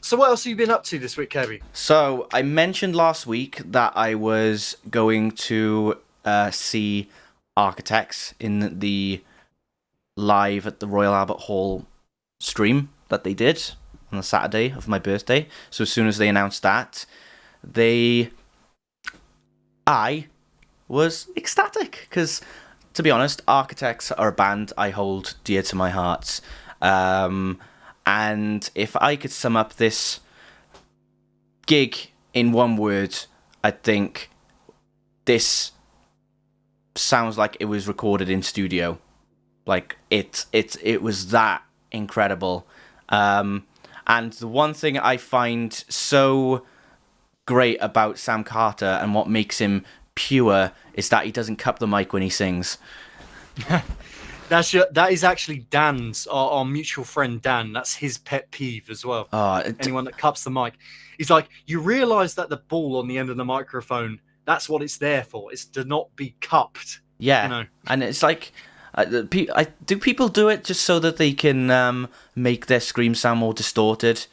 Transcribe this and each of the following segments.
So what else have you been up to this week, Kevin? So I mentioned last week that I was going to see Architects in the live at the Royal Albert Hall stream that they did on the Saturday of my birthday. So as soon as they announced that, I was ecstatic because, to be honest, Architects are a band I hold dear to my heart. And if I could sum up this gig in one word, I think this sounds like it was recorded in studio. Like it was that incredible. And the one thing I find so great about Sam Carter and what makes him pure is that he doesn't cup the mic when he sings. That is actually Dan's, our mutual friend Dan. That's his pet peeve as well. Anyone that cups the mic, he's like, you realise that the ball on the end of the microphone, that's what it's there for. It's to not be cupped. Yeah, You know? and it's like, do people do it just so that they can make their scream sound more distorted?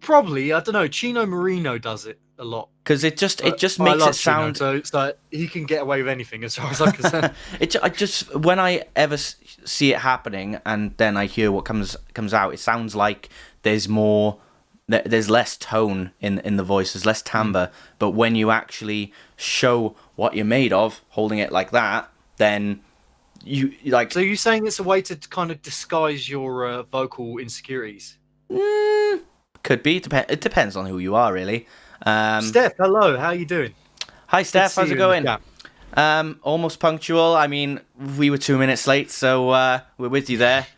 Probably, I don't know. Chino Marino does it a lot. Because it just I makes love it sound. Chino, so he can get away with anything as far as I'm concerned. I just when I ever see it happening and then I hear what comes out, it sounds like there's more. There's less tone in the voice, there's less timbre, but when you actually show what you're made of, holding it like that, then you like. So you're saying it's a way to kind of disguise your vocal insecurities? Could be. It depends on who you are, really. Steph, hello. How are you doing? Hi, Steph. How's it going? Yeah. Almost punctual. I mean, we were 2 minutes late, so we're with you there.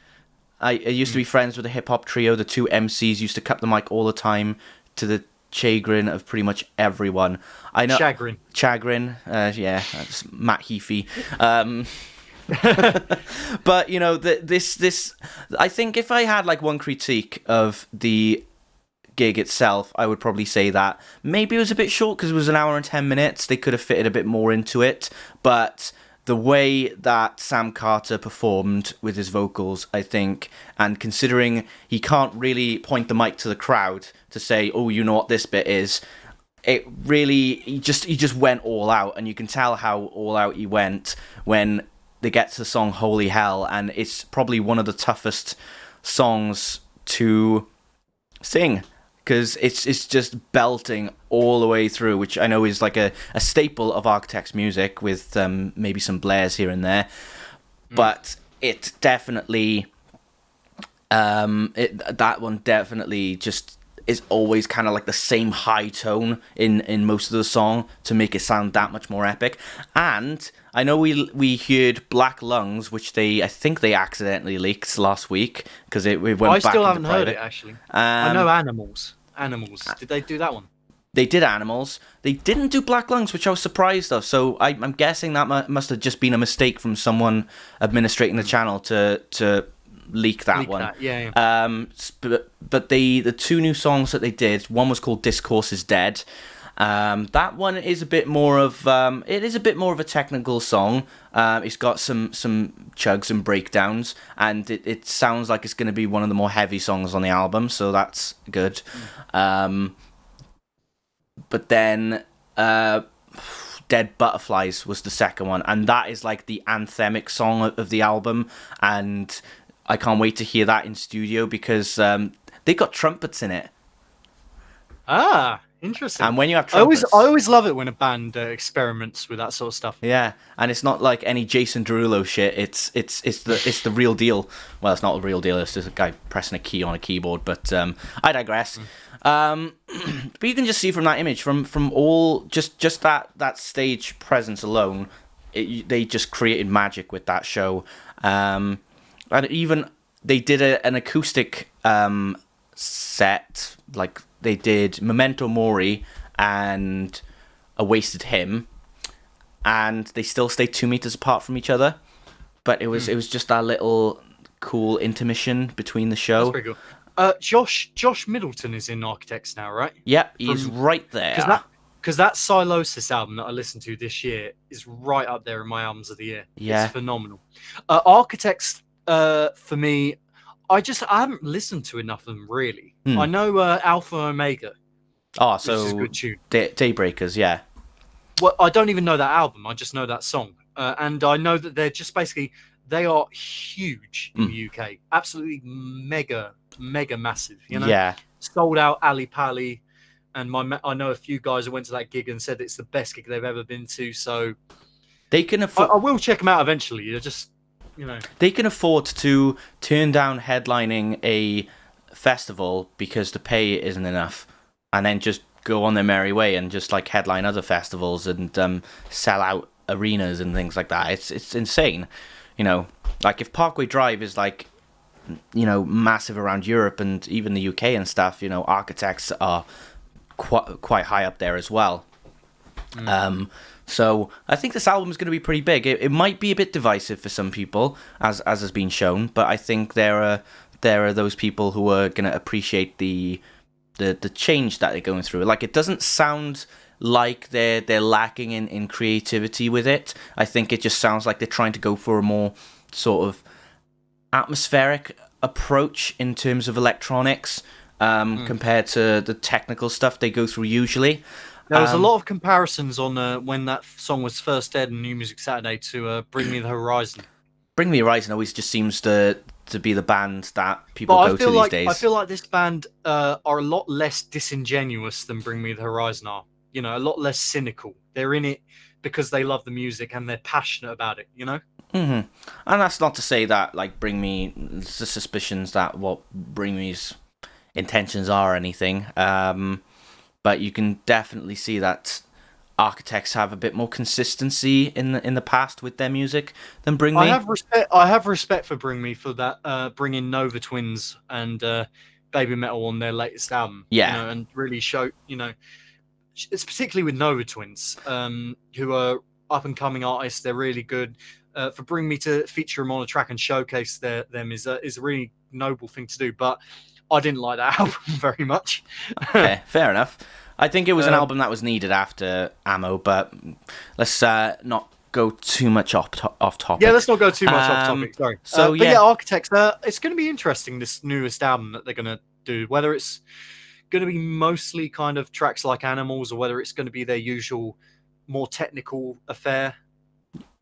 I used to be friends with a hip-hop trio. The two MCs used to cut the mic all the time to the chagrin of pretty much everyone. I know. Chagrin. Yeah, that's Matt Heafy. But, you know, this... I think if I had, like, one critique of the gig itself, I would probably say that maybe it was a bit short because it was an hour and 10 minutes. They could have fitted a bit more into it, but the way that Sam Carter performed with his vocals, I think, and considering he can't really point the mic to the crowd to say, oh, you know what this bit is, it really, he just went all out, and you can tell how all out he went when they get to the song Holy Hell, and it's probably one of the toughest songs to sing, because it's just belting all the way through, which I know is like a staple of Architects' music, with maybe some blares here and there. But it definitely, that one definitely just is always kind of like the same high tone in most of the song to make it sound that much more epic. And I know we heard Black Lungs, which I think they accidentally leaked last week because we went back. I still haven't private. heard it actually. I know Animals. Did they do that one? They did Animals. They didn't do Black Lungs, which I was surprised of. So I'm guessing that must have just been a mistake from someone administrating the channel to leak that one. Yeah. But the two new songs that they did, one was called Discourse is Dead. That one is a bit more of a technical song. It's got some chugs and breakdowns, and it sounds like it's going to be one of the more heavy songs on the album, so that's good. But then Dead Butterflies was the second one, and that is like the anthemic song of the album, and I can't wait to hear that in studio because they got trumpets in it. Ah, interesting. And when you have trumpets, I always love it when a band experiments with that sort of stuff. Yeah, and it's not like any Jason Derulo shit. It's the real deal. Well, it's not the real deal. It's just a guy pressing a key on a keyboard. But I digress. But you can just see from that image, from all just that stage presence alone, they just created magic with that show. And even they did an acoustic set, like they did Memento Mori and A Wasted Hymn, and they still stayed 2 meters apart from each other. But it was just that little cool intermission between the show. That's pretty cool. Josh Middleton is in Architects now, right? Yep, he's right there. Because that Silosis album that I listened to this year is right up there in my albums of the year. Yeah. It's phenomenal. Architects, for me, I haven't listened to enough of them really. Hmm. I know Alpha Omega. Oh, which is a so good tune. Daybreakers, yeah. Well, I don't even know that album. I just know that song, and I know that they're just basically they are huge in the UK. Absolutely mega massive. You know, Yeah. sold out Ali Pali, and I know a few guys who went to that gig and said it's the best gig they've ever been to. So they can afford. I will check them out eventually. You're just, you know, they can afford to turn down headlining a festival because the pay isn't enough, and then just go on their merry way and just like headline other festivals and sell out arenas and things like that. It's insane, you know. Like if Parkway Drive is like, you know, massive around Europe and even the UK and stuff, you know, Architects are quite high up there as well. So I think this album is going to be pretty big. It might be a bit divisive for some people, as has been shown, but I think there are those people who are going to appreciate the change that they're going through. Like, it doesn't sound like they're lacking in creativity with it. I think it just sounds like they're trying to go for a more sort of atmospheric approach in terms of electronics compared to the technical stuff they go through usually. There was a lot of comparisons on when that song was first aired on New Music Saturday to Bring Me the Horizon. Bring Me the Horizon always just seems to be the band that people go to these days. I feel like this band are a lot less disingenuous than Bring Me the Horizon are. You know, a lot less cynical. They're in it because they love the music and they're passionate about it, you know? Mm-hmm. And that's not to say that, like, Bring Me, the suspicions that what Bring Me's intentions are or anything. But you can definitely see that Architects have a bit more consistency in the past with their music than Bring Me. I have respect for Bring Me for that bringing Nova Twins and Baby Metal on their latest album. Yeah, you know, and really show, you know, it's particularly with Nova Twins, who are up and coming artists. They're really good. For Bring Me to feature them on a track and showcase them is a really noble thing to do. But I didn't like that album very much. Okay, fair enough. I think it was an album that was needed after Ammo, but let's not go too much off topic. Yeah, let's not go too much off topic. Sorry. So but yeah, Architects. It's going to be interesting, this newest album that they're going to do. Whether it's going to be mostly kind of tracks like Animals, or whether it's going to be their usual, more technical affair.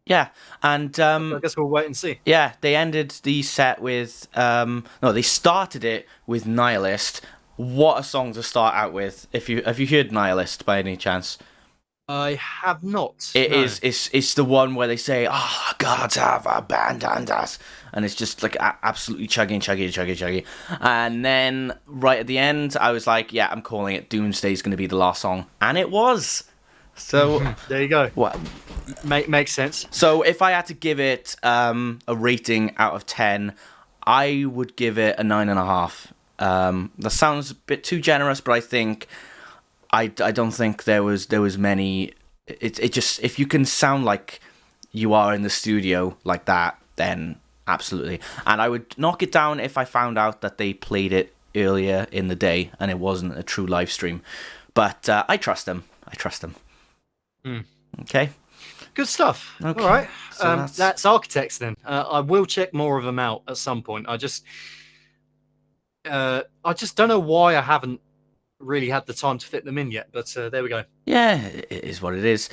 Yeah, and I guess we'll wait and see. Yeah, they ended the set with they started it with Nihilist. What a song to start out with! Have you heard Nihilist by any chance? I have not. It's the one where they say, "Oh, gods have abandoned us," and it's just like absolutely chugging, and then right at the end, I was like, "Yeah, I'm calling it. Doomsday's going to be the last song," and it was. So there you go. What makes sense. So if I had to give it a rating out of 10, I would give it a 9.5. That sounds a bit too generous, but I think I don't think there was many. It just, if you can sound like you are in the studio like that, then absolutely. And I would knock it down if I found out that they played it earlier in the day and it wasn't a true live stream. But I trust them. Okay. Good stuff. Okay. All right. So that's Architects then. I will check more of them out at some point. I just don't know why I haven't really had the time to fit them in yet, but there we go. Yeah, it is what it is.